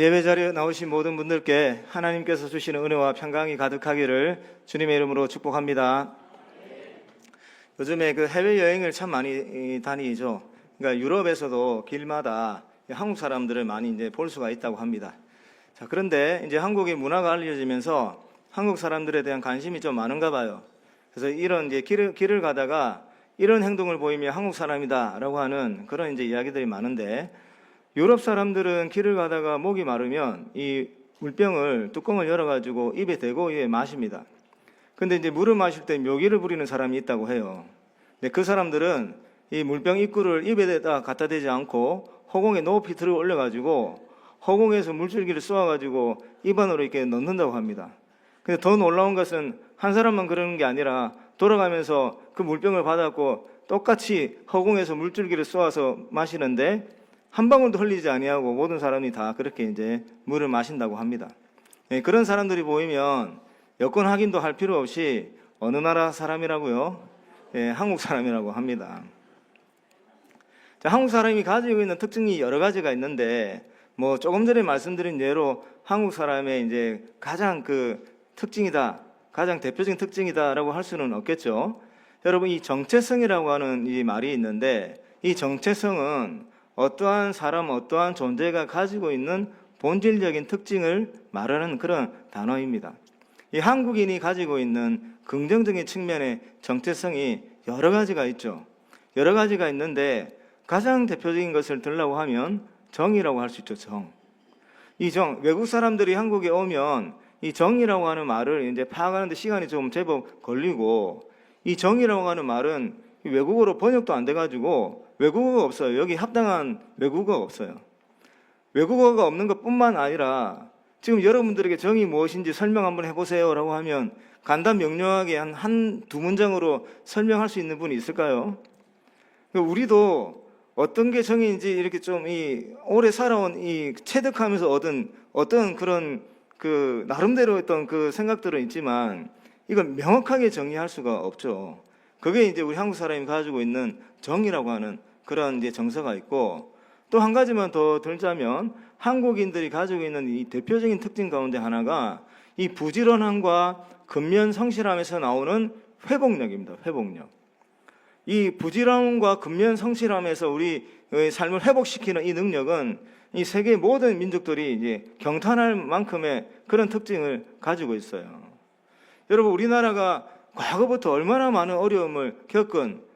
예배 자리에 나오신 모든 분들께 하나님께서 주시는 은혜와 평강이 가득하기를 주님의 이름으로 축복합니다. 요즘에 그 해외여행을 참 많이 다니죠. 그러니까 유럽에서도 길마다 한국 사람들을 많이 이제 볼 수가 있다고 합니다. 자, 그런데 이제 한국의 문화가 알려지면서 한국 사람들에 대한 관심이 좀 많은가 봐요. 그래서 이런 이제 길을 가다가 이런 행동을 보이면 한국 사람이다라고 하는 그런 이제 이야기들이 많은데, 유럽 사람들은 길을 가다가 목이 마르면 이 물병을 뚜껑을 열어가지고 입에 대고 마십니다. 근데 이제 물을 마실 때 묘기를 부리는 사람이 있다고 해요. 근데 그 사람들은 이 물병 입구를 입에다 갖다 대지 않고 허공에 높이 들어 올려가지고 허공에서 물줄기를 쏘아가지고 입 안으로 이렇게 넣는다고 합니다. 근데 더 놀라운 것은 한 사람만 그러는 게 아니라 돌아가면서 그 물병을 받았고 똑같이 허공에서 물줄기를 쏘아서 마시는데 한 방울도 흘리지 아니하고 모든 사람이 다 그렇게 이제 물을 마신다고 합니다. 그런 사람들이 보이면 여권 확인도 할 필요 없이 어느 나라 사람이라고요? 한국 사람이라고 합니다. 자, 한국 사람이 가지고 있는 특징이 여러 가지가 있는데, 뭐 조금 전에 말씀드린 예로 한국 사람의 이제 가장 그 특징이다, 가장 대표적인 특징이다라고 할 수는 없겠죠. 여러분, 이 정체성이라고 하는 이 말이 있는데, 이 정체성은 어떠한 사람, 어떠한 존재가 가지고 있는 본질적인 특징을 말하는 그런 단어입니다. 이 한국인이 가지고 있는 긍정적인 측면의 정체성이 여러 가지가 있죠. 여러 가지가 있는데 가장 대표적인 것을 들라고 하면 정이라고 할 수 있죠. 정. 이 정, 외국 사람들이 한국에 오면 이 정이라고 하는 말을 이제 파악하는데 시간이 좀 제법 걸리고, 이 정이라고 하는 말은 외국어로 번역도 안 돼가지고 외국어가 없어요. 여기 합당한 외국어가 없어요. 외국어가 없는 것뿐만 아니라 지금 여러분들에게 정이 무엇인지 설명 한번 해보세요 라고 하면 간단 명료하게 두 문장으로 설명할 수 있는 분이 있을까요? 우리도 어떤 게 정인지 이렇게 좀 오래 살아온 체득하면서 얻은 어떤 그런 그 나름대로 했던 그 생각들은 있지만 이걸 명확하게 정의할 수가 없죠. 그게 이제 우리 한국 사람이 가지고 있는 정이라고 하는 그런 이제 정서가 있고, 또 한 가지만 더 들자면 한국인들이 가지고 있는 이 대표적인 특징 가운데 하나가 이 부지런함과 근면 성실함에서 나오는 회복력입니다. 회복력. 이 부지런함과 근면 성실함에서 우리 삶을 회복시키는 이 능력은 이 세계 모든 민족들이 이제 경탄할 만큼의 그런 특징을 가지고 있어요. 여러분, 우리나라가 과거부터 얼마나 많은 어려움을 겪은,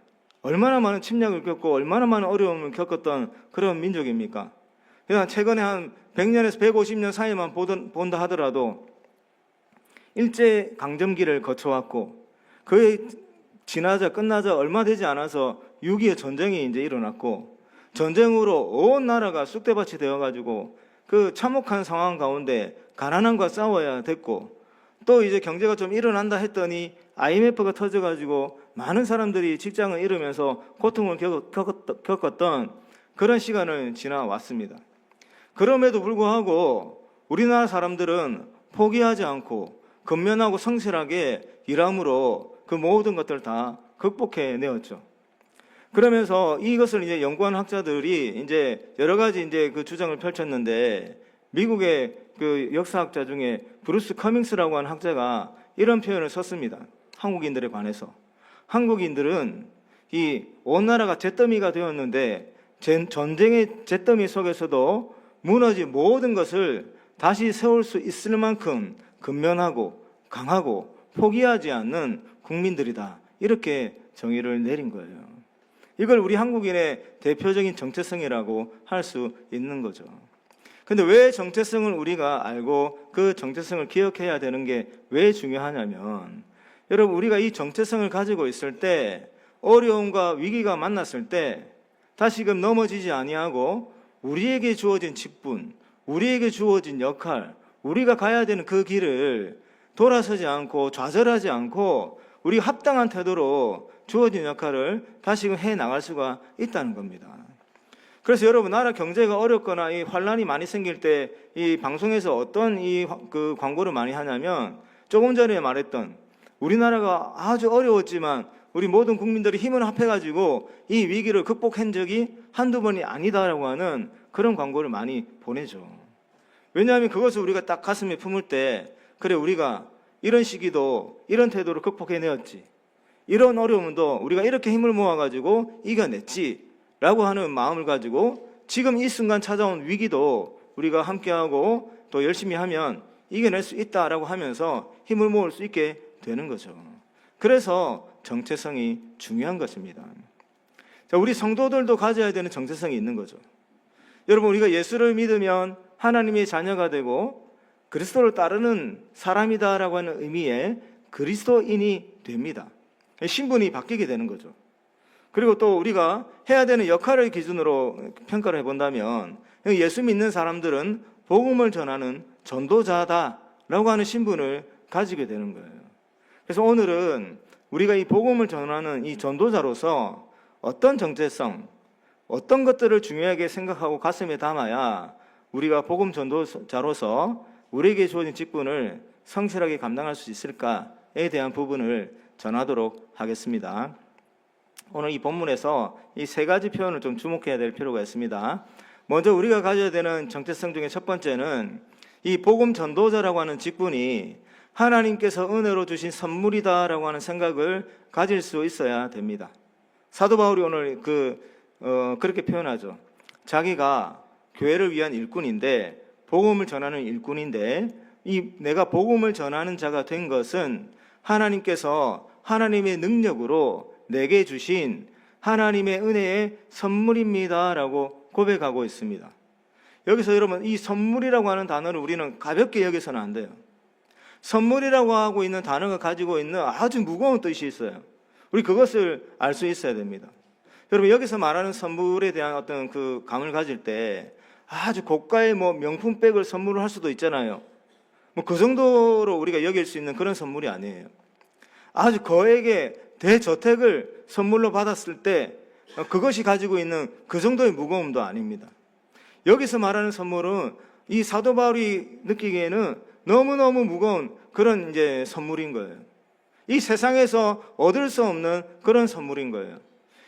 얼마나 많은 침략을 겪고 얼마나 많은 어려움을 겪었던 그런 민족입니까? 그냥 최근에 한 100년에서 150년 사이만 본다 하더라도 일제강점기를 거쳐왔고, 그에 끝나자 얼마 되지 않아서 6.25 전쟁이 이제 일어났고, 전쟁으로 온 나라가 쑥대밭이 되어가지고 그 참혹한 상황 가운데 가난함과 싸워야 됐고, 또 이제 경제가 좀 일어난다 했더니 IMF가 터져가지고 많은 사람들이 직장을 잃으면서 고통을 겪었던 그런 시간을 지나왔습니다. 그럼에도 불구하고 우리나라 사람들은 포기하지 않고 근면하고 성실하게 일함으로 그 모든 것들을 다 극복해내었죠. 그러면서 이것을 이제 연구한 학자들이 이제 여러 가지 이제 그 주장을 펼쳤는데, 미국의 그 역사학자 중에 브루스 커밍스라고 하는 학자가 이런 표현을 썼습니다. 한국인들에 관해서. 한국인들은 이 온 나라가 잿더미가 되었는데 전쟁의 잿더미 속에서도 무너진 모든 것을 다시 세울 수 있을 만큼 근면하고 강하고 포기하지 않는 국민들이다. 이렇게 정의를 내린 거예요. 이걸 우리 한국인의 대표적인 정체성이라고 할 수 있는 거죠. 근데 왜 정체성을 우리가 알고 그 정체성을 기억해야 되는 게 왜 중요하냐면, 여러분, 우리가 이 정체성을 가지고 있을 때 어려움과 위기가 만났을 때 다시금 넘어지지 아니하고 우리에게 주어진 직분, 우리에게 주어진 역할, 우리가 가야 되는 그 길을 돌아서지 않고 좌절하지 않고 우리 합당한 태도로 주어진 역할을 다시금 해나갈 수가 있다는 겁니다. 그래서 여러분, 나라 경제가 어렵거나 이 환란이 많이 생길 때 이 방송에서 어떤 그 광고를 많이 하냐면, 조금 전에 말했던 우리나라가 아주 어려웠지만 우리 모든 국민들이 힘을 합해가지고 이 위기를 극복한 적이 한두 번이 아니다라고 하는 그런 광고를 많이 보내죠. 왜냐하면 그것을 우리가 딱 가슴에 품을 때, 그래, 우리가 이런 시기도 이런 태도로 극복해내었지, 이런 어려움도 우리가 이렇게 힘을 모아가지고 이겨냈지 라고 하는 마음을 가지고 지금 이 순간 찾아온 위기도 우리가 함께하고 또 열심히 하면 이겨낼 수 있다라고 하면서 힘을 모을 수 있게 되는 거죠. 그래서 정체성이 중요한 것입니다. 자, 우리 성도들도 가져야 되는 정체성이 있는 거죠. 여러분, 우리가 예수를 믿으면 하나님의 자녀가 되고 그리스도를 따르는 사람이다라고 하는 의미의 그리스도인이 됩니다. 신분이 바뀌게 되는 거죠. 그리고 또 우리가 해야 되는 역할을 기준으로 평가를 해본다면 예수 믿는 사람들은 복음을 전하는 전도자다라고 하는 신분을 가지게 되는 거예요. 그래서 오늘은 우리가 이 복음을 전하는 이 전도자로서 어떤 정체성, 어떤 것들을 중요하게 생각하고 가슴에 담아야 우리가 복음 전도자로서 우리에게 주어진 직분을 성실하게 감당할 수 있을까에 대한 부분을 전하도록 하겠습니다. 오늘 이 본문에서 이 세 가지 표현을 좀 주목해야 될 필요가 있습니다. 먼저 우리가 가져야 되는 정체성 중에 첫 번째는 이 복음 전도자라고 하는 직분이 하나님께서 은혜로 주신 선물이다라고 하는 생각을 가질 수 있어야 됩니다. 사도 바울이 오늘 그렇게 표현하죠. 자기가 교회를 위한 일꾼인데, 복음을 전하는 일꾼인데, 내가 복음을 전하는 자가 된 것은 하나님께서 하나님의 능력으로 내게 주신 하나님의 은혜의 선물입니다라고 고백하고 있습니다. 여기서 여러분, 이 선물이라고 하는 단어를 우리는 가볍게 여기서는 안 돼요. 선물이라고 하고 있는 단어가 가지고 있는 아주 무거운 뜻이 있어요. 우리 그것을 알 수 있어야 됩니다. 여러분, 여기서 말하는 선물에 대한 어떤 그 감을 가질 때 아주 고가의 명품백을 선물을 할 수도 있잖아요. 그 정도로 우리가 여길 수 있는 그런 선물이 아니에요. 아주 거액의 대저택을 선물로 받았을 때 그것이 가지고 있는 그 정도의 무거움도 아닙니다. 여기서 말하는 선물은 이 사도 바울이 느끼기에는 너무너무 무거운 그런 이제 선물인 거예요. 이 세상에서 얻을 수 없는 그런 선물인 거예요.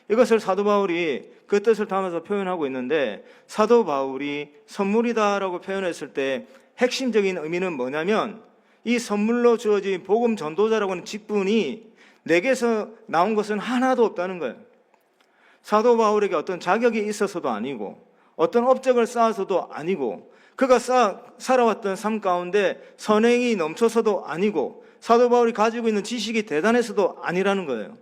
이것을 사도 바울이 그 뜻을 담아서 표현하고 있는데, 사도 바울이 선물이다라고 표현했을 때 핵심적인 의미는 뭐냐면, 이 선물로 주어진 복음 전도자라고 하는 직분이 내게서 나온 것은 하나도 없다는 거예요. 사도 바울에게 어떤 자격이 있어서도 아니고, 어떤 업적을 쌓아서도 아니고, 그가 살아왔던 삶 가운데 선행이 넘쳐서도 아니고, 사도 바울이 가지고 있는 지식이 대단해서도 아니라는 거예요.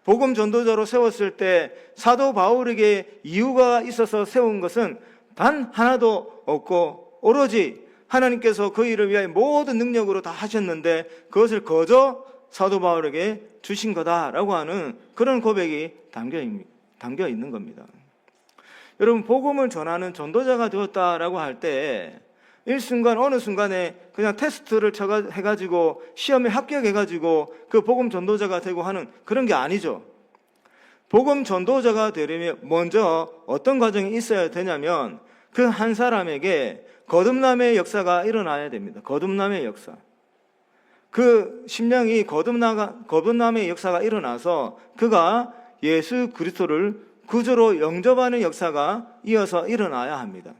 복음 전도자로 세웠을 때 사도 바울에게 이유가 있어서 세운 것은 단 하나도 없고, 오로지 하나님께서 그 일을 위하여 모든 능력으로 다 하셨는데 그것을 거저 사도 바울에게 주신 거다라고 하는 그런 고백이 담겨 있는 겁니다. 여러분, 복음을 전하는 전도자가 되었다라고 할 때 일순간 어느 순간에 그냥 테스트를 해가지고 시험에 합격해가지고 그 복음 전도자가 되고 하는 그런 게 아니죠. 복음 전도자가 되려면 먼저 어떤 과정이 있어야 되냐면, 그 한 사람에게 거듭남의 역사가 일어나야 됩니다. 거듭남의 역사. 그 심령이 거듭남의 역사가 일어나서 그가 예수 그리스도를 구주로 영접하는 역사가 이어서 일어나야 합니다.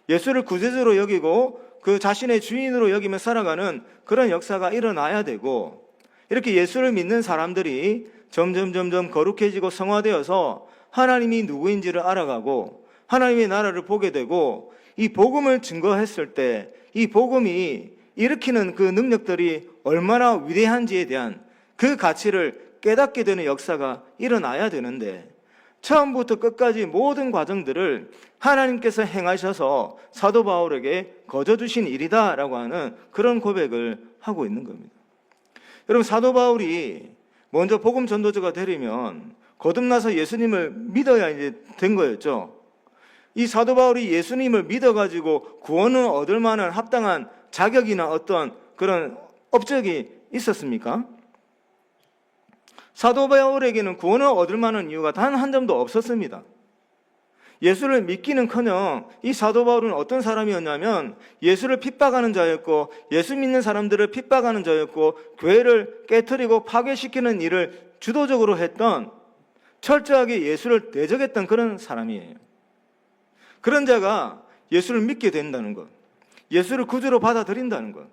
예수를 구주로 여기고 그 자신의 주인으로 여기며 살아가는 그런 역사가 일어나야 되고, 이렇게 예수를 믿는 사람들이 점점 거룩해지고 성화되어서 하나님이 누구인지를 알아가고 하나님의 나라를 보게 되고, 이 복음을 증거했을 때 이 복음이 일으키는 그 능력들이 얼마나 위대한지에 대한 그 가치를 깨닫게 되는 역사가 일어나야 되는데, 처음부터 끝까지 모든 과정들을 하나님께서 행하셔서 사도 바울에게 거저 주신 일이다라고 하는 그런 고백을 하고 있는 겁니다. 여러분, 사도 바울이 먼저 복음 전도자가 되려면 거듭나서 예수님을 믿어야 이제 된 거였죠. 이 사도 바울이 예수님을 믿어가지고 구원을 얻을 만한 합당한 자격이나 어떤 그런 업적이 있었습니까? 사도 바울에게는 구원을 얻을 만한 이유가 단 한 점도 없었습니다. 예수를 믿기는커녕 이 사도 바울은 어떤 사람이었냐면, 예수를 핍박하는 자였고, 예수 믿는 사람들을 핍박하는 자였고, 교회를 깨트리고 파괴시키는 일을 주도적으로 했던, 철저하게 예수를 대적했던 그런 사람이에요. 그런 자가 예수를 믿게 된다는 것, 예수를 구주로 받아들인다는 것.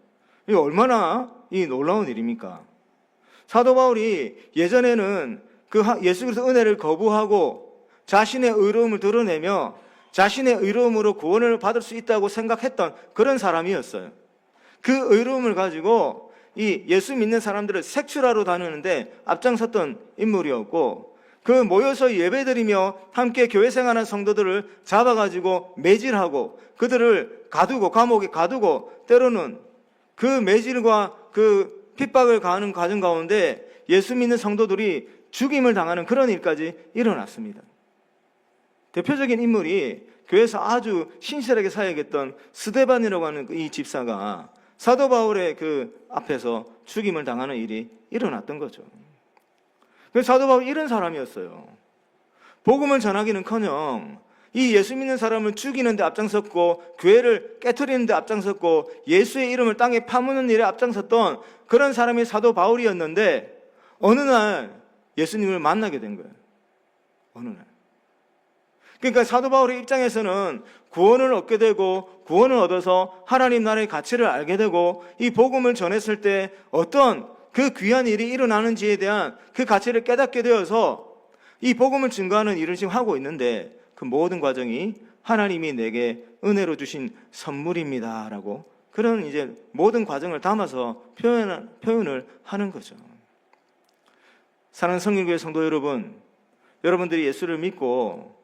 이게 얼마나 이 놀라운 일입니까? 사도 바울이 예전에는 그 예수 그리스도 은혜를 거부하고 자신의 의로움을 드러내며 자신의 의로움으로 구원을 받을 수 있다고 생각했던 그런 사람이었어요. 그 의로움을 가지고 이 예수 믿는 사람들을 색출하러 다니는데 앞장섰던 인물이었고, 그 모여서 예배드리며 함께 교회 생활하는 성도들을 잡아가지고 매질하고 그들을 가두고 감옥에 가두고 때로는 그 매질과 그 핍박을 가하는 과정 가운데 예수 믿는 성도들이 죽임을 당하는 그런 일까지 일어났습니다. 대표적인 인물이 교회에서 아주 신실하게 사역했던 스데반이라고 하는 이 집사가 사도 바울의 그 앞에서 죽임을 당하는 일이 일어났던 거죠. 사도 바울이 이런 사람이었어요. 복음을 전하기는커녕 이 예수 믿는 사람을 죽이는 데 앞장섰고 교회를 깨트리는 데 앞장섰고 예수의 이름을 땅에 파묻는 일에 앞장섰던 그런 사람이 사도 바울이었는데, 어느 날 예수님을 만나게 된 거예요. 어느 날. 그러니까 사도 바울의 입장에서는 구원을 얻게 되고 구원을 얻어서 하나님 나라의 가치를 알게 되고 이 복음을 전했을 때 어떤 그 귀한 일이 일어나는지에 대한 그 가치를 깨닫게 되어서 이 복음을 증거하는 일을 지금 하고 있는데, 그 모든 과정이 하나님이 내게 은혜로 주신 선물입니다 라고 그런 이제 모든 과정을 담아서 표현을 하는 거죠. 사랑하는 성일교회 성도 여러분, 여러분들이 예수를 믿고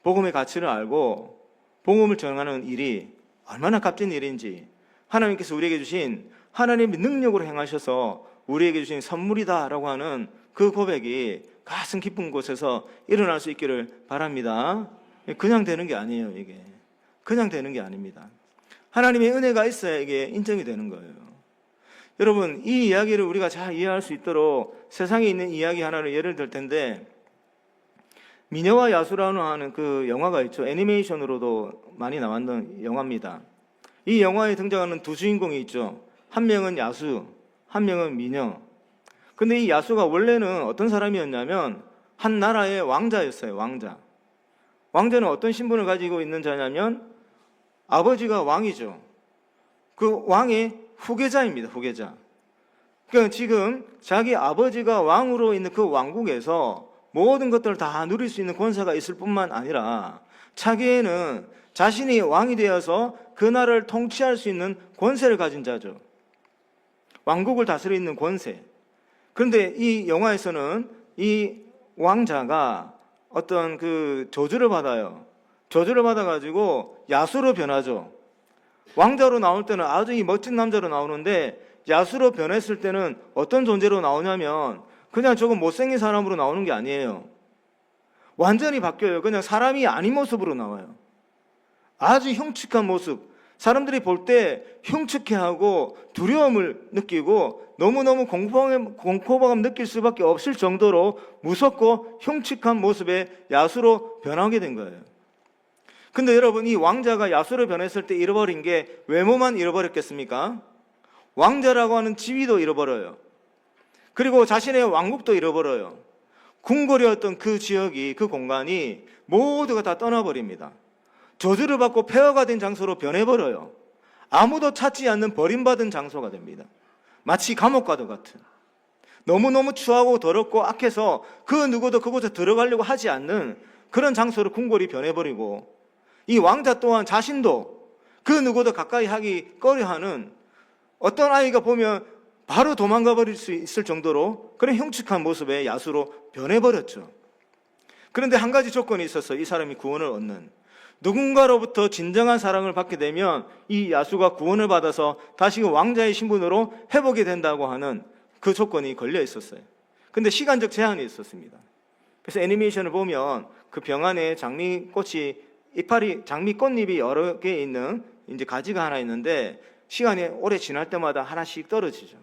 복음의 가치를 알고 복음을 전하는 일이 얼마나 값진 일인지, 하나님께서 우리에게 주신 하나님의 능력으로 행하셔서 우리에게 주신 선물이다라고 하는 그 고백이 가슴 깊은 곳에서 일어날 수 있기를 바랍니다. 그냥 되는 게 아니에요. 이게 그냥 되는 게 아닙니다. 하나님의 은혜가 있어야 이게 인정이 되는 거예요. 여러분, 이 이야기를 우리가 잘 이해할 수 있도록 세상에 있는 이야기 하나를 예를 들 텐데, 미녀와 야수라는 하는 그 영화가 있죠. 애니메이션으로도 많이 나왔던 영화입니다. 이 영화에 등장하는 두 주인공이 있죠. 한 명은 야수, 한 명은 미녀. 근데 이 야수가 원래는 어떤 사람이었냐면 한 나라의 왕자였어요. 왕자. 왕자는 어떤 신분을 가지고 있는 자냐면 아버지가 왕이죠. 그 왕의 후계자입니다. 후계자. 그러니까 지금 자기 아버지가 왕으로 있는 그 왕국에서 모든 것들을 다 누릴 수 있는 권세가 있을 뿐만 아니라 차기에는 자신이 왕이 되어서 그 나라를 통치할 수 있는 권세를 가진 자죠. 왕국을 다스리는 권세. 그런데 이 영화에서는 이 왕자가 어떤 그 저주를 받아요. 저주를 받아가지고 야수로 변하죠. 왕자로 나올 때는 아주 멋진 남자로 나오는데, 야수로 변했을 때는 어떤 존재로 나오냐면 그냥 조금 못생긴 사람으로 나오는 게 아니에요. 완전히 바뀌어요. 그냥 사람이 아닌 모습으로 나와요. 아주 흉측한 모습. 사람들이 볼 때 흉측해하고 두려움을 느끼고 너무너무 공포감 느낄 수밖에 없을 정도로 무섭고 흉측한 모습의 야수로 변하게 된 거예요. 근데 여러분, 이 왕자가 야수로 변했을 때 잃어버린 게 외모만 잃어버렸겠습니까? 왕자라고 하는 지위도 잃어버려요. 그리고 자신의 왕국도 잃어버려요. 궁궐이었던 그 지역이, 그 공간이 모두가 다 떠나버립니다. 저주를 받고 폐허가 된 장소로 변해버려요. 아무도 찾지 않는 버림받은 장소가 됩니다. 마치 감옥과도 같은, 너무너무 추하고 더럽고 악해서 그 누구도 그곳에 들어가려고 하지 않는 그런 장소로 궁궐이 변해버리고, 이 왕자 또한 자신도 그 누구도 가까이 하기 꺼려하는, 어떤 아이가 보면 바로 도망가 버릴 수 있을 정도로 그런 흉측한 모습의 야수로 변해버렸죠. 그런데 한 가지 조건이 있었어요. 이 사람이 구원을 얻는, 누군가로부터 진정한 사랑을 받게 되면 이 야수가 구원을 받아서 다시 왕자의 신분으로 회복이 된다고 하는 그 조건이 걸려 있었어요. 근데 시간적 제한이 있었습니다. 그래서 애니메이션을 보면 그 병 안에 장미꽃이, 이파리, 장미꽃잎이 여러 개 있는 이제 가지가 하나 있는데, 시간이 오래 지날 때마다 하나씩 떨어지죠.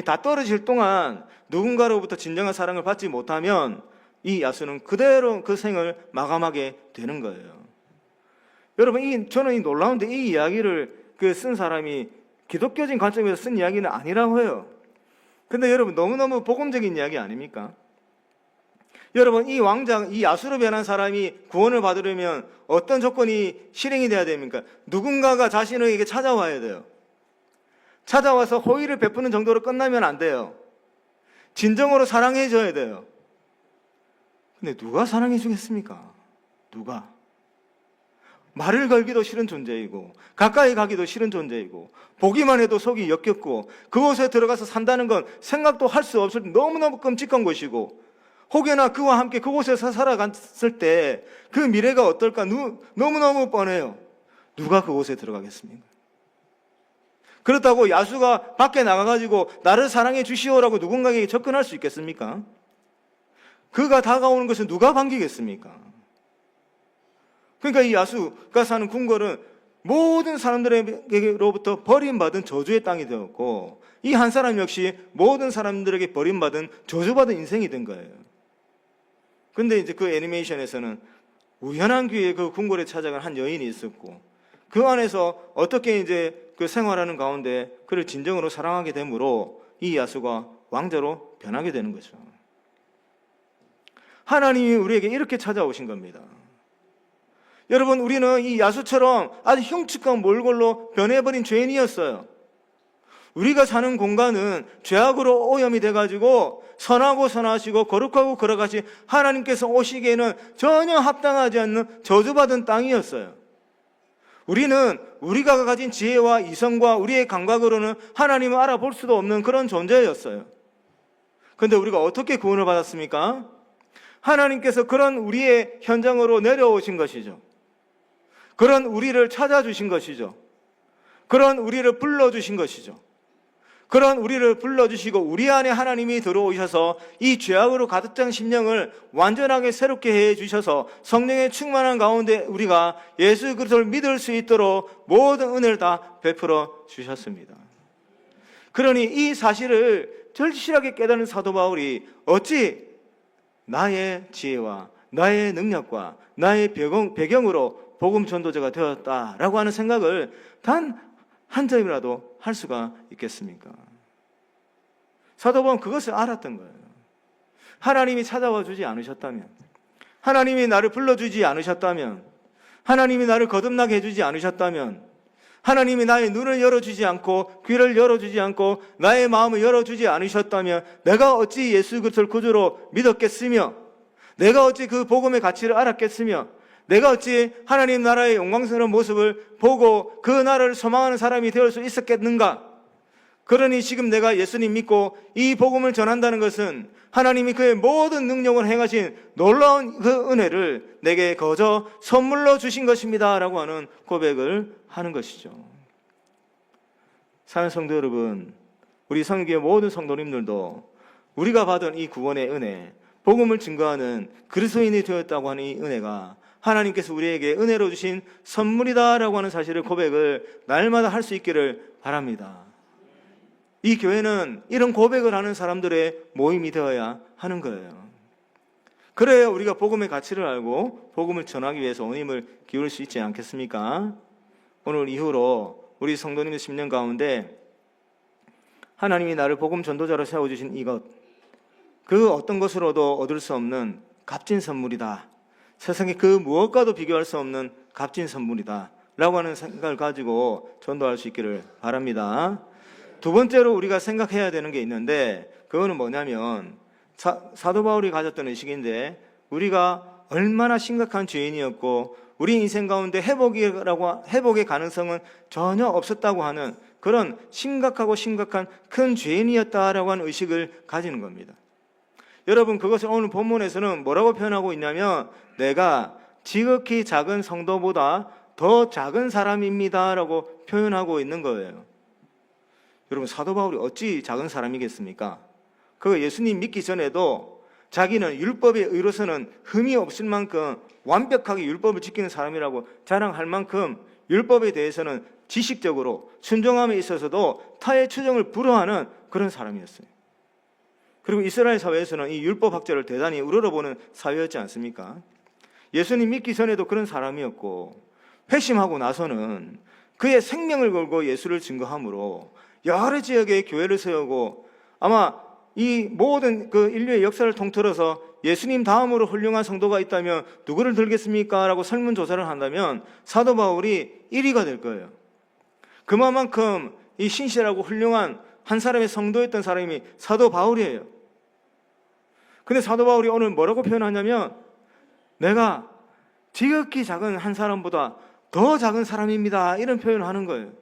다 떨어질 동안 누군가로부터 진정한 사랑을 받지 못하면 이 야수는 그대로 그 생을 마감하게 되는 거예요. 여러분, 저는 이 놀라운데 이 이야기를 쓴 사람이 기독교적인 관점에서 쓴 이야기는 아니라고 해요. 근데 여러분, 너무너무 복음적인 이야기 아닙니까? 여러분, 이 왕자, 이 야수로 변한 사람이 구원을 받으려면 어떤 조건이 실행이 돼야 됩니까? 누군가가 자신에게 찾아와야 돼요. 찾아와서 호의를 베푸는 정도로 끝나면 안 돼요. 진정으로 사랑해 줘야 돼요. 근데 누가 사랑해 주겠습니까? 누가? 말을 걸기도 싫은 존재이고 가까이 가기도 싫은 존재이고 보기만 해도 속이 역겹고 그곳에 들어가서 산다는 건 생각도 할 수 없을 너무너무 끔찍한 것이고 혹여나 그와 함께 그곳에서 살아갔을 때 그 미래가 어떨까 너무너무 뻔해요. 누가 그곳에 들어가겠습니까? 그렇다고 야수가 밖에 나가가지고 나를 사랑해 주시오라고 누군가에게 접근할 수 있겠습니까? 그가 다가오는 것을 누가 반기겠습니까? 그러니까 이 야수가 사는 궁궐은 모든 사람들에게로부터 버림받은 저주의 땅이 되었고 이 한 사람 역시 모든 사람들에게 버림받은 저주받은 인생이 된 거예요. 근데 이제 그 애니메이션에서는 우연한 기회에 그 궁궐에 찾아간 한 여인이 있었고 그 안에서 어떻게 이제 그 생활하는 가운데 그를 진정으로 사랑하게 되므로 이 야수가 왕자로 변하게 되는 거죠. 하나님이 우리에게 이렇게 찾아오신 겁니다. 여러분, 우리는 이 야수처럼 아주 흉측한 몰골로 변해버린 죄인이었어요. 우리가 사는 공간은 죄악으로 오염이 돼가지고 선하고 선하시고 거룩하고 거룩하신 하나님께서 오시기에는 전혀 합당하지 않는 저주받은 땅이었어요. 우리는 우리가 가진 지혜와 이성과 우리의 감각으로는 하나님을 알아볼 수도 없는 그런 존재였어요. 그런데 우리가 어떻게 구원을 받았습니까? 하나님께서 그런 우리의 현장으로 내려오신 것이죠. 그런 우리를 찾아주신 것이죠. 그런 우리를 불러주신 것이죠. 그런 우리를 불러주시고 우리 안에 하나님이 들어오셔서 이 죄악으로 가득 찬 심령을 완전하게 새롭게 해주셔서 성령의 충만한 가운데 우리가 예수 그리스도를 믿을 수 있도록 모든 은혜를 다 베풀어 주셨습니다. 그러니 이 사실을 절실하게 깨닫는 사도 바울이 어찌 나의 지혜와 나의 능력과 나의 배경으로 복음 전도자가 되었다라고 하는 생각을 단 한 점이라도 할 수가 있겠습니까? 사도 바울은 그것을 알았던 거예요. 하나님이 찾아와 주지 않으셨다면, 하나님이 나를 불러주지 않으셨다면, 하나님이 나를 거듭나게 해주지 않으셨다면, 하나님이 나의 눈을 열어주지 않고 귀를 열어주지 않고 나의 마음을 열어주지 않으셨다면 내가 어찌 예수 그리스도를 구주로 믿었겠으며, 내가 어찌 그 복음의 가치를 알았겠으며, 내가 어찌 하나님 나라의 영광스러운 모습을 보고 그 나라를 소망하는 사람이 되을 수 있었겠는가? 그러니 지금 내가 예수님 믿고 이 복음을 전한다는 것은 하나님이 그의 모든 능력을 행하신 놀라운 그 은혜를 내게 거저 선물로 주신 것입니다 라고 하는 고백을 하는 것이죠. 사랑하는 성도 여러분, 우리 성교의 모든 성도님들도 우리가 받은 이 구원의 은혜, 복음을 증거하는 그리스도인이 되었다고 하는 이 은혜가 하나님께서 우리에게 은혜로 주신 선물이다라고 하는 사실을 고백을 날마다 할 수 있기를 바랍니다. 이 교회는 이런 고백을 하는 사람들의 모임이 되어야 하는 거예요. 그래야 우리가 복음의 가치를 알고 복음을 전하기 위해서 온 힘을 기울일 수 있지 않겠습니까? 오늘 이후로 우리 성도님의 심령 가운데 하나님이 나를 복음 전도자로 세워주신 이것, 그 어떤 것으로도 얻을 수 없는 값진 선물이다. 세상에 그 무엇과도 비교할 수 없는 값진 선물이다 라고 하는 생각을 가지고 전도할 수 있기를 바랍니다. 두 번째로 우리가 생각해야 되는 게 있는데 그거는 뭐냐면 사도 바울이 가졌던 의식인데 우리가 얼마나 심각한 죄인이었고 우리 인생 가운데 회복의 가능성은 전혀 없었다고 하는 그런 심각한 큰 죄인이었다라고 하는 의식을 가지는 겁니다. 여러분, 그것을 오늘 본문에서는 뭐라고 표현하고 있냐면 내가 지극히 작은 성도보다 더 작은 사람입니다 라고 표현하고 있는 거예요. 여러분, 사도 바울이 어찌 작은 사람이겠습니까? 그 예수님 믿기 전에도 자기는 율법의 의로서는 흠이 없을 만큼 완벽하게 율법을 지키는 사람이라고 자랑할 만큼 율법에 대해서는 지식적으로 순종함에 있어서도 타의 추정을 불허하는 그런 사람이었어요. 그리고 이스라엘 사회에서는 이 율법학자를 대단히 우러러보는 사회였지 않습니까? 예수님 믿기 전에도 그런 사람이었고 회심하고 나서는 그의 생명을 걸고 예수를 증거함으로 여러 지역에 교회를 세우고 아마 이 모든 그 인류의 역사를 통틀어서 예수님 다음으로 훌륭한 성도가 있다면 누구를 들겠습니까? 라고 설문조사를 한다면 사도 바울이 1위가 될 거예요. 그만큼 이 신실하고 훌륭한 한 사람의 성도였던 사람이 사도 바울이에요. 근데 사도 바울이 오늘 뭐라고 표현하냐면 내가 지극히 작은 한 사람보다 더 작은 사람입니다. 이런 표현을 하는 거예요.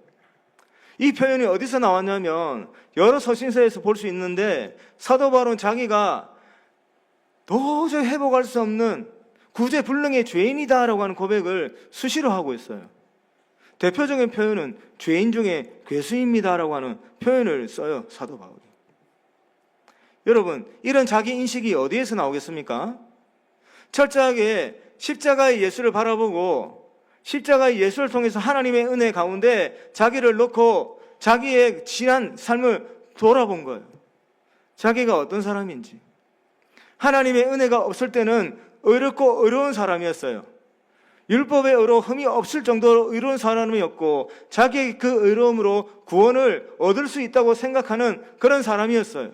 이 표현이 어디서 나왔냐면 여러 서신서에서 볼 수 있는데 사도 바울은 자기가 도저히 회복할 수 없는 구제불능의 죄인이다라고 하는 고백을 수시로 하고 있어요. 대표적인 표현은 죄인 중에 괴수입니다라고 하는 표현을 써요, 사도 바울이. 여러분, 이런 자기 인식이 어디에서 나오겠습니까? 철저하게 십자가의 예수를 바라보고 십자가의 예수를 통해서 하나님의 은혜 가운데 자기를 놓고 자기의 지난 삶을 돌아본 거예요. 자기가 어떤 사람인지. 하나님의 은혜가 없을 때는 의롭고 의로운 사람이었어요. 율법의 의로 흠이 없을 정도로 의로운 사람이었고 자기의 그 의로움으로 구원을 얻을 수 있다고 생각하는 그런 사람이었어요.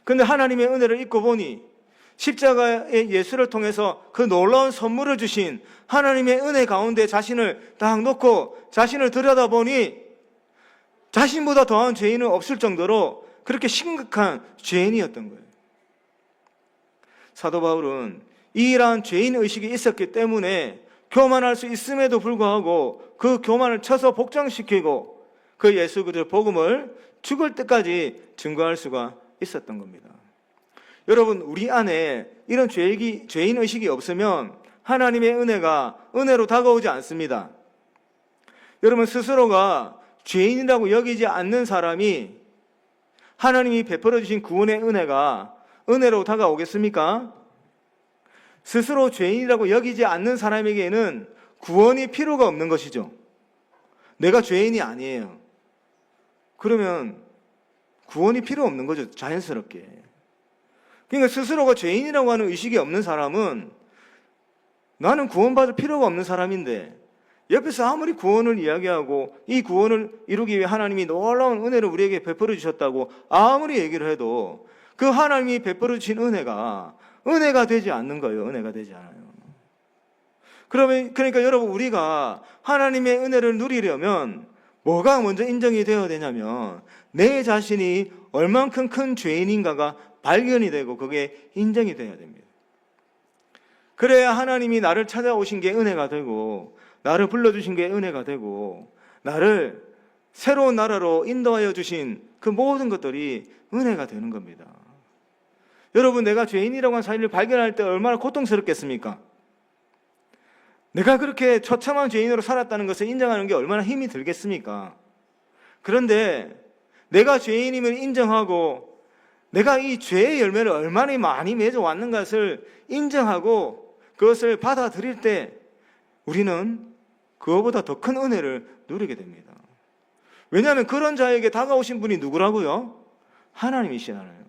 그런데 하나님의 은혜를 잊고 보니 십자가의 예수를 통해서 그 놀라운 선물을 주신 하나님의 은혜 가운데 자신을 딱 놓고 자신을 들여다보니 자신보다 더한 죄인은 없을 정도로 그렇게 심각한 죄인이었던 거예요. 사도 바울은 이러한 죄인의식이 있었기 때문에 교만할 수 있음에도 불구하고 그 교만을 쳐서 복장시키고 그 예수 그리스도의 복음을 죽을 때까지 증거할 수가 있었던 겁니다. 여러분, 우리 안에 이런 죄인의식이 없으면 하나님의 은혜가 은혜로 다가오지 않습니다. 여러분, 스스로가 죄인이라고 여기지 않는 사람이 하나님이 베풀어 주신 구원의 은혜가 은혜로 다가오겠습니까? 스스로 죄인이라고 여기지 않는 사람에게는 구원이 필요가 없는 것이죠. 내가 죄인이 아니에요. 그러면 구원이 필요 없는 거죠, 자연스럽게. 그러니까 스스로가 죄인이라고 하는 의식이 없는 사람은 나는 구원받을 필요가 없는 사람인데 옆에서 아무리 구원을 이야기하고 이 구원을 이루기 위해 하나님이 놀라운 은혜를 우리에게 베풀어 주셨다고 아무리 얘기를 해도 그 하나님이 베풀어 주신 은혜가 되지 않는 거예요. 은혜가 되지 않아요. 그러니까 여러분, 우리가 하나님의 은혜를 누리려면 뭐가 먼저 인정이 되어야 되냐면 내 자신이 얼만큼 큰 죄인인가가 발견이 되고 그게 인정이 되어야 됩니다. 그래야 하나님이 나를 찾아오신 게 은혜가 되고 나를 불러주신 게 은혜가 되고 나를 새로운 나라로 인도하여 주신 그 모든 것들이 은혜가 되는 겁니다. 여러분, 내가 죄인이라고 하는 사실을 발견할 때 얼마나 고통스럽겠습니까? 내가 그렇게 처참한 죄인으로 살았다는 것을 인정하는 게 얼마나 힘이 들겠습니까? 그런데 내가 죄인임을 인정하고 내가 이 죄의 열매를 얼마나 많이 맺어왔는 것을 인정하고 그것을 받아들일 때 우리는 그거보다 더 큰 은혜를 누리게 됩니다. 왜냐하면 그런 자에게 다가오신 분이 누구라고요? 하나님이시잖아요.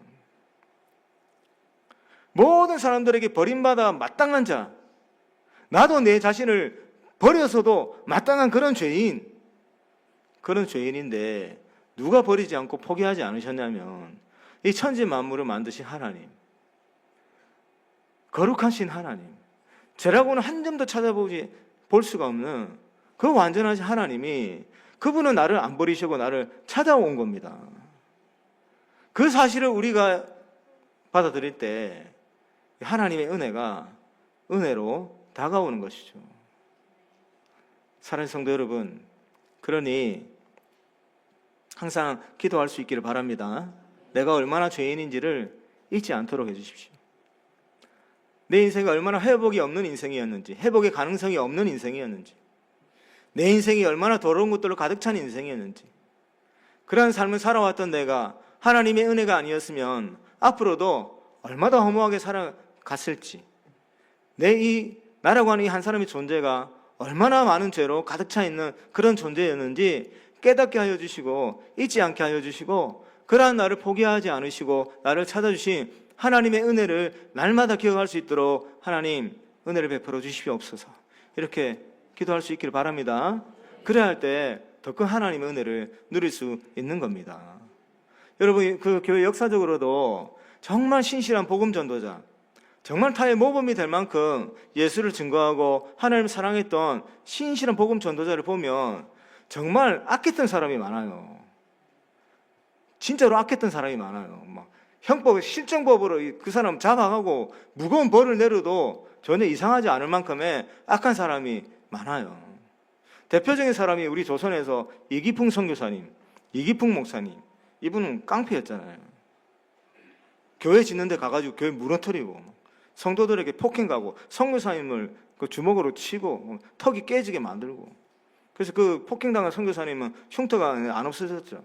모든 사람들에게 버림받아 마땅한 자, 나도 내 자신을 버려서도 마땅한 그런 죄인인데 누가 버리지 않고 포기하지 않으셨냐면 이 천지 만물을 만드신 하나님, 거룩하신 하나님, 죄라고는 한 점도 볼 수가 없는 그 완전하신 하나님이 그분은 나를 안 버리시고 나를 찾아온 겁니다. 그 사실을 우리가 받아들일 때 하나님의 은혜가 은혜로 다가오는 것이죠. 사랑하는 성도 여러분, 그러니 항상 기도할 수 있기를 바랍니다. 내가 얼마나 죄인인지를 잊지 않도록 해주십시오. 내 인생이 얼마나 회복이 없는 인생이었는지, 회복의 가능성이 없는 인생이었는지, 내 인생이 얼마나 더러운 것들로 가득 찬 인생이었는지, 그러한 삶을 살아왔던 내가 하나님의 은혜가 아니었으면 앞으로도 얼마나 허무하게 살아갔을지, 나라고 하는 이 한 사람의 존재가 얼마나 많은 죄로 가득 차 있는 그런 존재였는지 깨닫게 하여 주시고 잊지 않게 하여 주시고 그러한 나를 포기하지 않으시고 나를 찾아주신 하나님의 은혜를 날마다 기억할 수 있도록 하나님 은혜를 베풀어 주시옵소서. 이렇게 기도할 수 있기를 바랍니다. 그래야 할 때 더 큰 하나님의 은혜를 누릴 수 있는 겁니다. 여러분, 그 교회 역사적으로도 정말 신실한 복음 전도자, 정말 타의 모범이 될 만큼 예수를 증거하고 하나님을 사랑했던 신실한 복음 전도자를 보면 정말 아꼈던 사람이 많아요. 진짜로 아꼈던 사람이 많아요. 막 형법, 실정법으로 그 사람 잡아가고 무거운 벌을 내려도 전혀 이상하지 않을 만큼의 악한 사람이 많아요. 대표적인 사람이 우리 조선에서 이기풍 선교사님, 이기풍 목사님. 이분은 깡패였잖아요. 교회 짓는 데 가가지고 교회 무너뜨리고 성도들에게 폭행가고 선교사님을 그 주먹으로 치고 턱이 깨지게 만들고, 그래서 그 폭행당한 선교사님은 흉터가 안 없어졌죠.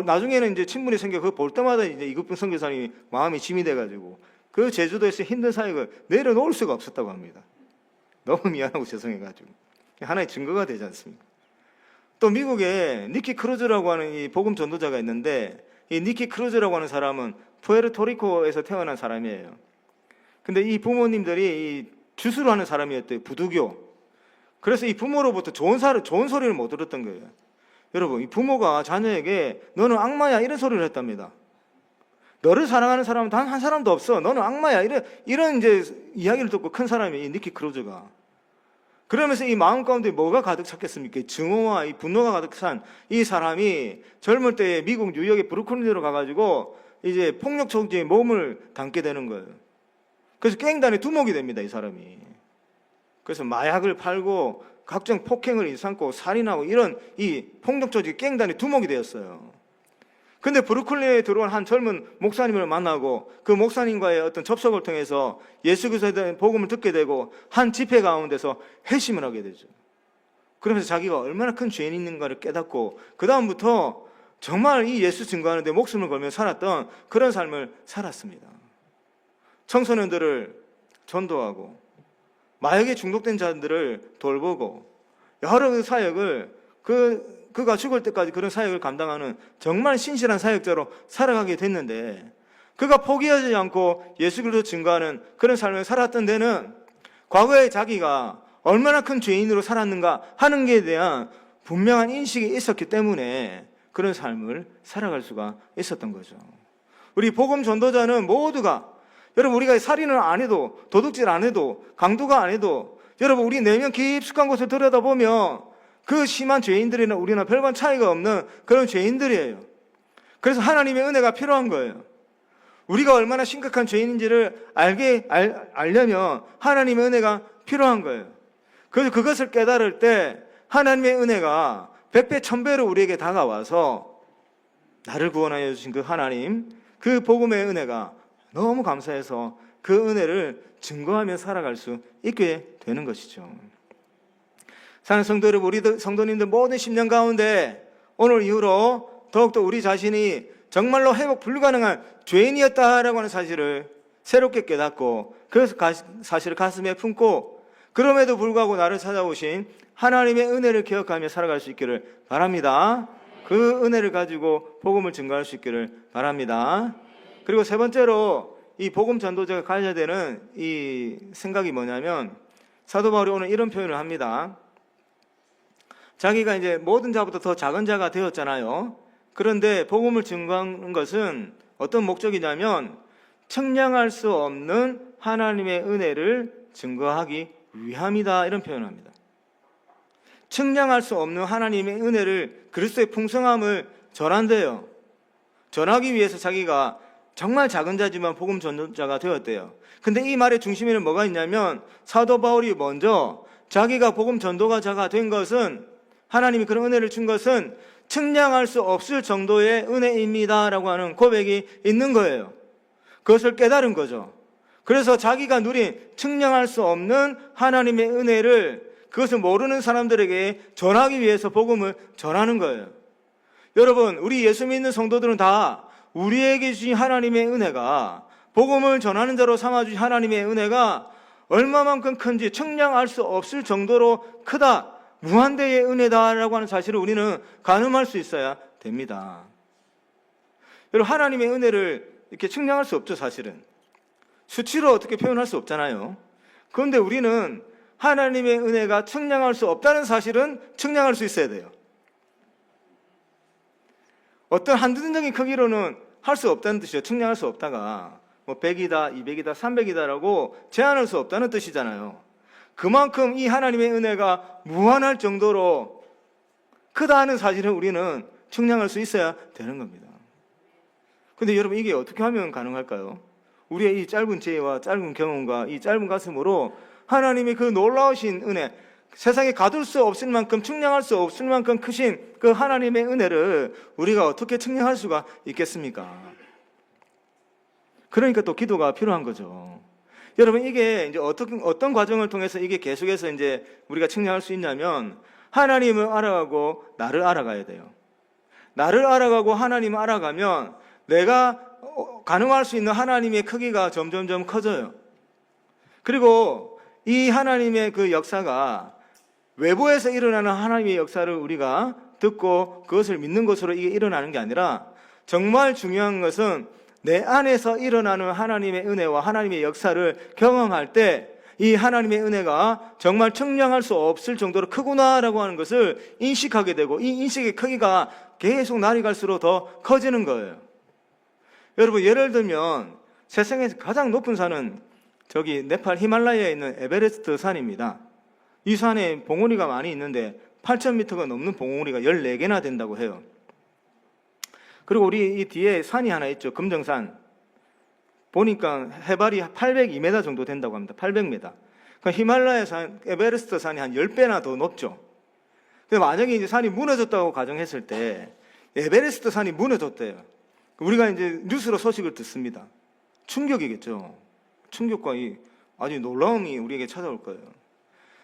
나중에는 이제 친분이 생겨 그거 볼 때마다 이제 이급분 선교사님이 마음이 짐이 돼가지고 그 제주도에서 힘든 사역을 내려놓을 수가 없었다고 합니다. 너무 미안하고 죄송해가지고. 하나의 증거가 되지 않습니까? 또 미국에 니키 크루즈라고 하는 이 복음 전도자가 있는데, 이 니키 크루즈라고 하는 사람은 푸에르토리코에서 태어난 사람이에요. 근데 이 부모님들이 이 주수를 하는 사람이었대요. 부두교. 그래서 이 부모로부터 좋은 소리를 못 들었던 거예요. 여러분, 이 부모가 자녀에게 너는 악마야 이런 소리를 했답니다. 너를 사랑하는 사람은 단 한 사람도 없어. 너는 악마야 이런 이제 이야기를 듣고 큰 사람이 이 니키 크루즈가. 그러면서 이 마음 가운데 뭐가 가득 찼겠습니까? 증오와 이 분노가 가득 찬 이 사람이 젊을 때에 미국 뉴욕의 브루클린으로 가가지고 이제 폭력 청지에 몸을 담게 되는 거예요. 그래서 갱단에 두목이 됩니다, 이 사람이. 그래서 마약을 팔고 각종 폭행을 일삼고 살인하고 이런 이 폭력 조직 갱단에 두목이 되었어요. 근데 브루클린에 들어온 한 젊은 목사님을 만나고 그 목사님과의 어떤 접촉을 통해서 예수 그리스도에 대한 복음을 듣게 되고 한 집회 가운데서 회심을 하게 되죠. 그러면서 자기가 얼마나 큰 죄인인가를 깨닫고 그 다음부터 정말 이 예수 증거하는 데 목숨을 걸며 살았던 그런 삶을 살았습니다. 청소년들을 전도하고 마약에 중독된 자들을 돌보고 여러 사역을 그가 죽을 때까지 그런 사역을 감당하는 정말 신실한 사역자로 살아가게 됐는데, 그가 포기하지 않고 예수 그리스도 증거하는 그런 삶을 살았던 데는 과거에 자기가 얼마나 큰 죄인으로 살았는가 하는 것에 대한 분명한 인식이 있었기 때문에 그런 삶을 살아갈 수가 있었던 거죠. 우리 복음 전도자는 모두가, 여러분, 우리가 살인을 안 해도, 도둑질 안 해도, 강도가 안 해도, 여러분, 우리 내면 깊숙한 곳을 들여다보면 그 심한 죄인들이나 우리나 별반 차이가 없는 그런 죄인들이에요. 그래서 하나님의 은혜가 필요한 거예요. 우리가 얼마나 심각한 죄인인지를 알려면 하나님의 은혜가 필요한 거예요. 그래서 그것을 깨달을 때 하나님의 은혜가 100배, 1000배로 우리에게 다가와서 나를 구원하여 주신 그 하나님, 그 복음의 은혜가 너무 감사해서 그 은혜를 증거하며 살아갈 수 있게 되는 것이죠. 사랑하는 성도 여러분, 우리 성도님들 모든 10년 가운데 오늘 이후로 더욱더 우리 자신이 정말로 회복 불가능한 죄인이었다라고 하는 사실을 새롭게 깨닫고 그 사실을 가슴에 품고 그럼에도 불구하고 나를 찾아오신 하나님의 은혜를 기억하며 살아갈 수 있기를 바랍니다. 그 은혜를 가지고 복음을 증거할 수 있기를 바랍니다. 그리고 세 번째로 이 복음 전도자가 가져야 되는 이 생각이 뭐냐면, 사도 바울이 오늘 이런 표현을 합니다. 자기가 이제 모든 자보다 더 작은 자가 되었잖아요. 그런데 복음을 증거하는 것은 어떤 목적이냐면 측량할 수 없는 하나님의 은혜를 증거하기 위함이다, 이런 표현을 합니다. 측량할 수 없는 하나님의 은혜를, 그리스도의 풍성함을 전한대요. 전하기 위해서 자기가 정말 작은 자지만 복음 전도자가 되었대요. 근데 이 말의 중심에는 뭐가 있냐면, 사도 바울이 먼저 자기가 복음 전도자가 된 것은, 하나님이 그런 은혜를 준 것은 측량할 수 없을 정도의 은혜입니다 라고 하는 고백이 있는 거예요. 그것을 깨달은 거죠. 그래서 자기가 누린 측량할 수 없는 하나님의 은혜를, 그것을 모르는 사람들에게 전하기 위해서 복음을 전하는 거예요. 여러분, 우리 예수 믿는 성도들은 다 우리에게 주신 하나님의 은혜가, 복음을 전하는 자로 삼아주신 하나님의 은혜가 얼마만큼 큰지 측량할 수 없을 정도로 크다, 무한대의 은혜다라고 하는 사실을 우리는 가늠할 수 있어야 됩니다. 여러분, 하나님의 은혜를 이렇게 측량할 수 없죠. 사실은 수치로 어떻게 표현할 수 없잖아요. 그런데 우리는 하나님의 은혜가 측량할 수 없다는 사실은 측량할 수 있어야 돼요. 어떤 한정적인 크기로는 할 수 없다는 뜻이죠. 측량할 수 없다가 뭐 100이다, 200이다, 300이다라고 제한할 수 없다는 뜻이잖아요. 그만큼 이 하나님의 은혜가 무한할 정도로 크다는 사실을 우리는 측량할 수 있어야 되는 겁니다. 근데 여러분, 이게 어떻게 하면 가능할까요? 우리의 이 짧은 지혜와 짧은 경험과 이 짧은 가슴으로 하나님의 그 놀라우신 은혜, 세상에 가둘 수 없을 만큼, 측량할 수 없을 만큼 크신 그 하나님의 은혜를 우리가 어떻게 측량할 수가 있겠습니까? 그러니까 또 기도가 필요한 거죠. 여러분, 이게 이제 어떤 과정을 통해서 이게 계속해서 이제 우리가 측량할 수 있냐면, 하나님을 알아가고 나를 알아가야 돼요. 나를 알아가고 하나님을 알아가면 내가 가능할 수 있는 하나님의 크기가 점점점 커져요. 그리고 이 하나님의 그 역사가 외부에서 일어나는 하나님의 역사를 우리가 듣고 그것을 믿는 것으로 이게 일어나는 게 아니라, 정말 중요한 것은 내 안에서 일어나는 하나님의 은혜와 하나님의 역사를 경험할 때 이 하나님의 은혜가 정말 측량할 수 없을 정도로 크구나라고 하는 것을 인식하게 되고, 이 인식의 크기가 계속 날이 갈수록 더 커지는 거예요. 여러분, 예를 들면 세상에서 가장 높은 산은 저기 네팔 히말라야에 있는 에베레스트 산입니다. 이 산에 봉우리가 많이 있는데 8,000m가 넘는 봉우리가 14개나 된다고 해요. 그리고 우리 이 뒤에 산이 하나 있죠. 금정산. 보니까 해발이 802m 정도 된다고 합니다. 800m. 그러니까 히말라야 산, 에베레스트 산이 한 10배나 더 높죠. 근데 만약에 이제 산이 무너졌다고 가정했을 때, 에베레스트 산이 무너졌대요. 우리가 이제 뉴스로 소식을 듣습니다. 충격이겠죠. 충격과 이 아주 놀라움이 우리에게 찾아올 거예요.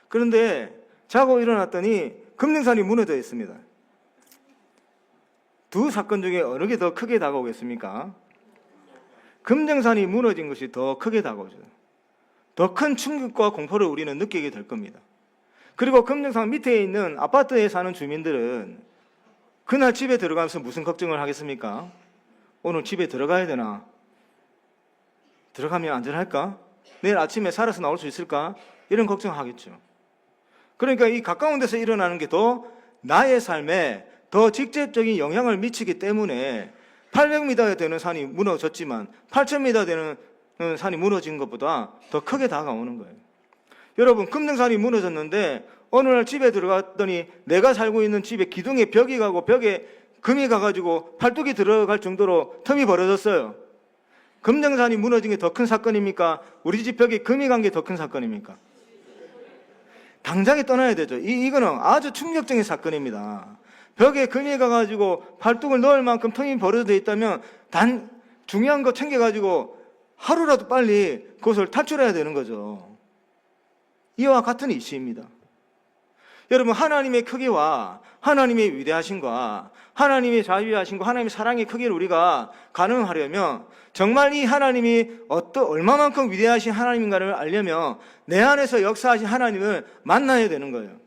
그런데 자고 일어났더니 금능산이 무너져 있습니다. 두 사건 중에 어느 게 더 크게 다가오겠습니까? 금정산이 무너진 것이 더 크게 다가오죠. 더 큰 충격과 공포를 우리는 느끼게 될 겁니다. 그리고 금정산 밑에 있는 아파트에 사는 주민들은 그날 집에 들어가면서 무슨 걱정을 하겠습니까? 오늘 집에 들어가야 되나? 들어가면 안전할까? 내일 아침에 살아서 나올 수 있을까? 이런 걱정하겠죠. 그러니까 이 가까운 데서 일어나는 게 더 나의 삶에 더 직접적인 영향을 미치기 때문에 800m 되는 산이 무너졌지만 8,000m 되는 산이 무너진 것보다 더 크게 다가오는 거예요. 여러분, 금정산이 무너졌는데 어느 날 집에 들어갔더니 내가 살고 있는 집에 기둥에 벽이 가고 벽에 금이 가가지고 팔뚝이 들어갈 정도로 틈이 벌어졌어요. 금정산이 무너진 게 더 큰 사건입니까? 우리 집 벽에 금이 간 게 더 큰 사건입니까? 당장에 떠나야 되죠. 이거는 아주 충격적인 사건입니다. 벽에 금이 가가지고 팔뚝을 넣을 만큼 틈이 벌어져 있다면 중요한 거 챙겨가지고 하루라도 빨리 그것을 탈출해야 되는 거죠. 이와 같은 이치입니다. 여러분, 하나님의 크기와 하나님의 위대하심과 하나님의 자유하심과 하나님의 사랑의 크기를 우리가 가능하려면, 정말 이 하나님이 얼마만큼 위대하신 하나님인가를 알려면 내 안에서 역사하신 하나님을 만나야 되는 거예요.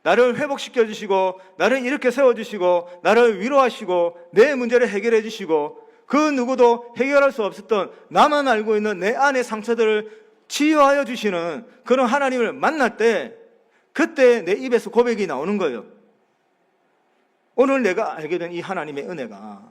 나를 회복시켜 주시고, 나를 이렇게 세워주시고, 나를 위로하시고, 내 문제를 해결해 주시고, 그 누구도 해결할 수 없었던 나만 알고 있는 내 안의 상처들을 치유하여 주시는 그런 하나님을 만날 때, 그때 내 입에서 고백이 나오는 거예요. 오늘 내가 알게 된 이 하나님의 은혜가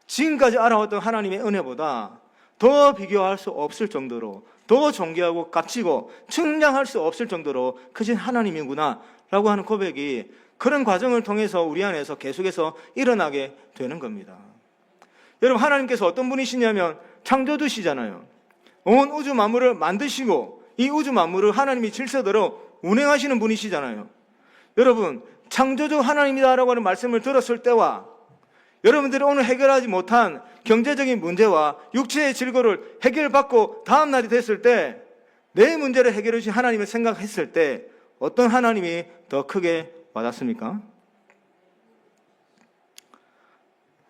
지금까지 알아왔던 하나님의 은혜보다 더 비교할 수 없을 정도로, 더 존귀하고 값지고 측량할 수 없을 정도로 크신 하나님이구나 라고 하는 고백이, 그런 과정을 통해서 우리 안에서 계속해서 일어나게 되는 겁니다. 여러분, 하나님께서 어떤 분이시냐면 창조주시잖아요. 온 우주 만물을 만드시고 이 우주 만물을 하나님이 질서대로 운행하시는 분이시잖아요. 여러분, 창조주 하나님이다라고 하는 말씀을 들었을 때와 여러분들이 오늘 해결하지 못한 경제적인 문제와 육체의 질고를 해결받고 다음 날이 됐을 때, 내 문제를 해결해 주신 하나님을 생각했을 때 어떤 하나님이 더 크게 와닿습니까?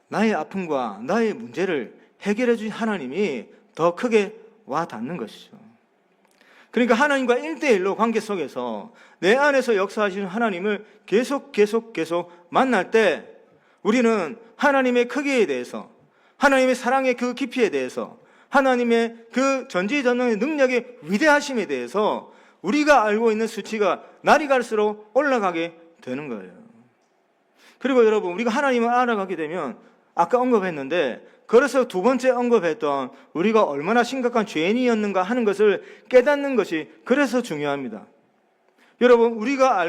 나의 아픔과 나의 문제를 해결해 주신 하나님이 더 크게 와닿는 것이죠. 그러니까 하나님과 1대1로 관계 속에서 내 안에서 역사하시는 하나님을 계속 만날 때, 우리는 하나님의 크기에 대해서, 하나님의 사랑의 그 깊이에 대해서, 하나님의 그 전지전능의 능력의 위대하심에 대해서 우리가 알고 있는 수치가 날이 갈수록 올라가게 되는 거예요. 그리고 여러분, 우리가 하나님을 알아가게 되면 아까 언급했는데, 그래서 두 번째 언급했던 우리가 얼마나 심각한 죄인이었는가 하는 것을 깨닫는 것이 그래서 중요합니다. 여러분, 우리가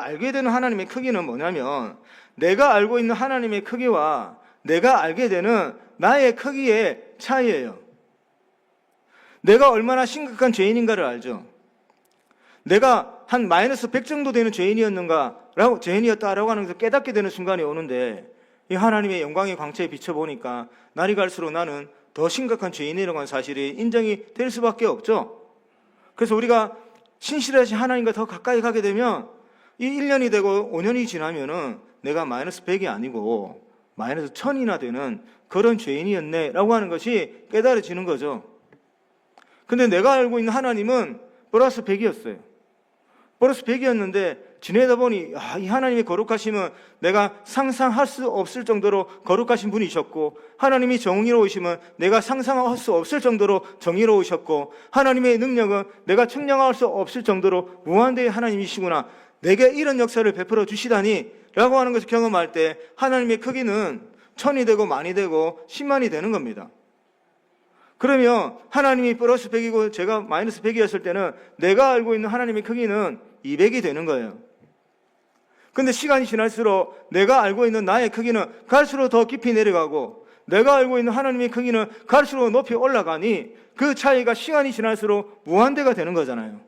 알게 되는 하나님의 크기는 뭐냐면, 내가 알고 있는 하나님의 크기와 내가 알게 되는 나의 크기의 차이예요. 내가 얼마나 심각한 죄인인가를 알죠. 내가 한 마이너스 100 정도 되는 죄인이었다라고 하는 것을 깨닫게 되는 순간이 오는데, 이 하나님의 영광의 광채에 비춰보니까 날이 갈수록 나는 더 심각한 죄인이라고 하는 사실이 인정이 될 수밖에 없죠. 그래서 우리가 신실하신 하나님과 더 가까이 가게 되면 이 1년이 되고 5년이 지나면은 내가 마이너스 100이 아니고 마이너스 1000이나 되는 그런 죄인이었네 라고 하는 것이 깨달아지는 거죠. 근데 내가 알고 있는 하나님은 플러스 100이었어요. 플러스 100이었는데 지내다 보니 이 하나님의 거룩하심은 내가 상상할 수 없을 정도로 거룩하신 분이셨고, 하나님이 정의로우심은 내가 상상할 수 없을 정도로 정의로우셨고, 하나님의 능력은 내가 측량할 수 없을 정도로 무한대의 하나님이시구나, 내게 이런 역사를 베풀어 주시다니 라고 하는 것을 경험할 때 하나님의 크기는 1000이 되고 만이 되고 10만이 되는 겁니다. 그러면 하나님이 플러스 100이고 제가 마이너스 100이었을 때는 내가 알고 있는 하나님의 크기는 200이 되는 거예요. 근데 시간이 지날수록 내가 알고 있는 나의 크기는 갈수록 더 깊이 내려가고, 내가 알고 있는 하나님의 크기는 갈수록 높이 올라가니 그 차이가 시간이 지날수록 무한대가 되는 거잖아요.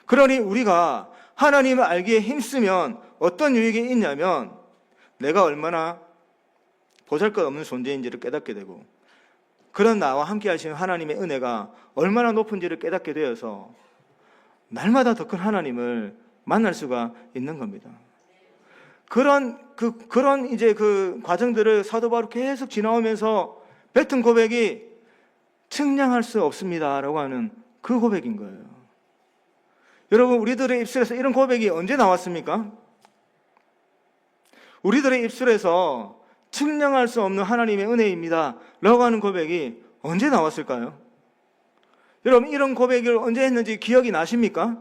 그러니 우리가 하나님을 알기에 힘쓰면 어떤 유익이 있냐면, 내가 얼마나 보잘것없는 존재인지를 깨닫게 되고, 그런 나와 함께 하시는 하나님의 은혜가 얼마나 높은지를 깨닫게 되어서 날마다 더 큰 하나님을 만날 수가 있는 겁니다. 그런 이제 그 과정들을 사도 바울이 계속 지나오면서 뱉은 고백이 측량할 수 없습니다라고 하는 그 고백인 거예요. 여러분, 우리들의 입술에서 이런 고백이 언제 나왔습니까? 우리들의 입술에서 측량할 수 없는 하나님의 은혜입니다 라고 하는 고백이 언제 나왔을까요? 여러분, 이런 고백을 언제 했는지 기억이 나십니까?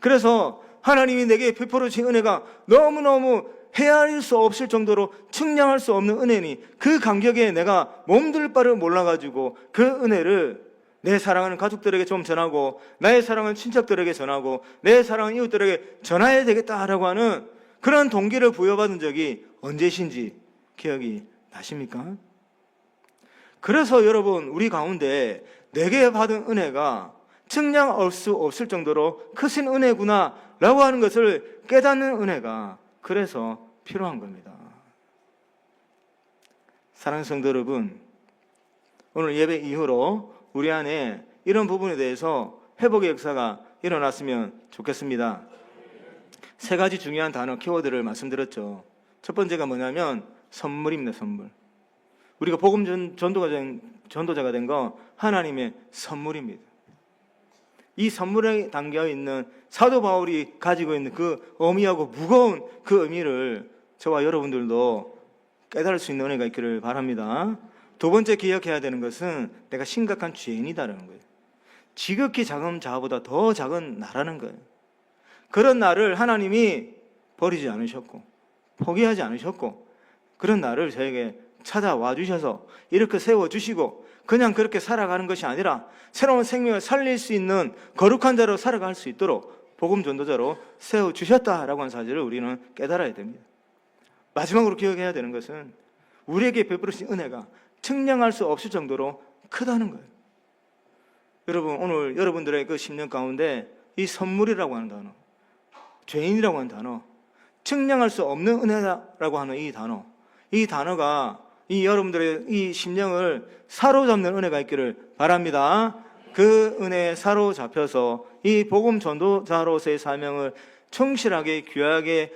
그래서 하나님이 내게 베풀어 주신 은혜가 너무너무 헤아릴 수 없을 정도로 측량할 수 없는 은혜니, 그 감격에 내가 몸둘 바를 몰라가지고 그 은혜를 내 사랑하는 가족들에게 좀 전하고, 나의 사랑하는 친척들에게 전하고, 내 사랑하는 이웃들에게 전해야 되겠다라고 하는 그런 동기를 부여받은 적이 언제신지 기억이 나십니까? 그래서 여러분, 우리 가운데 내게 받은 은혜가 측량할 수 없을 정도로 크신 은혜구나 라고 하는 것을 깨닫는 은혜가 그래서 필요한 겁니다. 사랑하는 성도 여러분, 오늘 예배 이후로 우리 안에 이런 부분에 대해서 회복의 역사가 일어났으면 좋겠습니다. 세 가지 중요한 단어, 키워드를 말씀드렸죠. 첫 번째가 뭐냐면 선물입니다. 선물. 우리가 복음 전도자가 된 거 하나님의 선물입니다. 이 선물에 담겨있는 사도 바울이 가지고 있는 그 어미하고 무거운 그 의미를 저와 여러분들도 깨달을 수 있는 은혜가 있기를 바랍니다. 두 번째 기억해야 되는 것은 내가 심각한 죄인이다라는 거예요. 지극히 작은 자보다 더 작은 나라는 거예요. 그런 나를 하나님이 버리지 않으셨고 포기하지 않으셨고, 그런 나를 저에게 찾아와 주셔서 이렇게 세워주시고, 그냥 그렇게 살아가는 것이 아니라 새로운 생명을 살릴 수 있는 거룩한 자로 살아갈 수 있도록 복음 전도자로 세워주셨다라고 하는 사실을 우리는 깨달아야 됩니다. 마지막으로 기억해야 되는 것은 우리에게 베풀으신 은혜가 측량할 수 없을 정도로 크다는 거예요. 여러분, 오늘 여러분들의 그 심령 가운데 이 선물이라고 하는 단어, 죄인이라고 하는 단어, 측량할 수 없는 은혜라고 하는 이 단어가 이 여러분들의 이 심령을 사로잡는 은혜가 있기를 바랍니다. 그 은혜에 사로잡혀서 이 복음 전도자로서의 사명을 충실하게 귀하게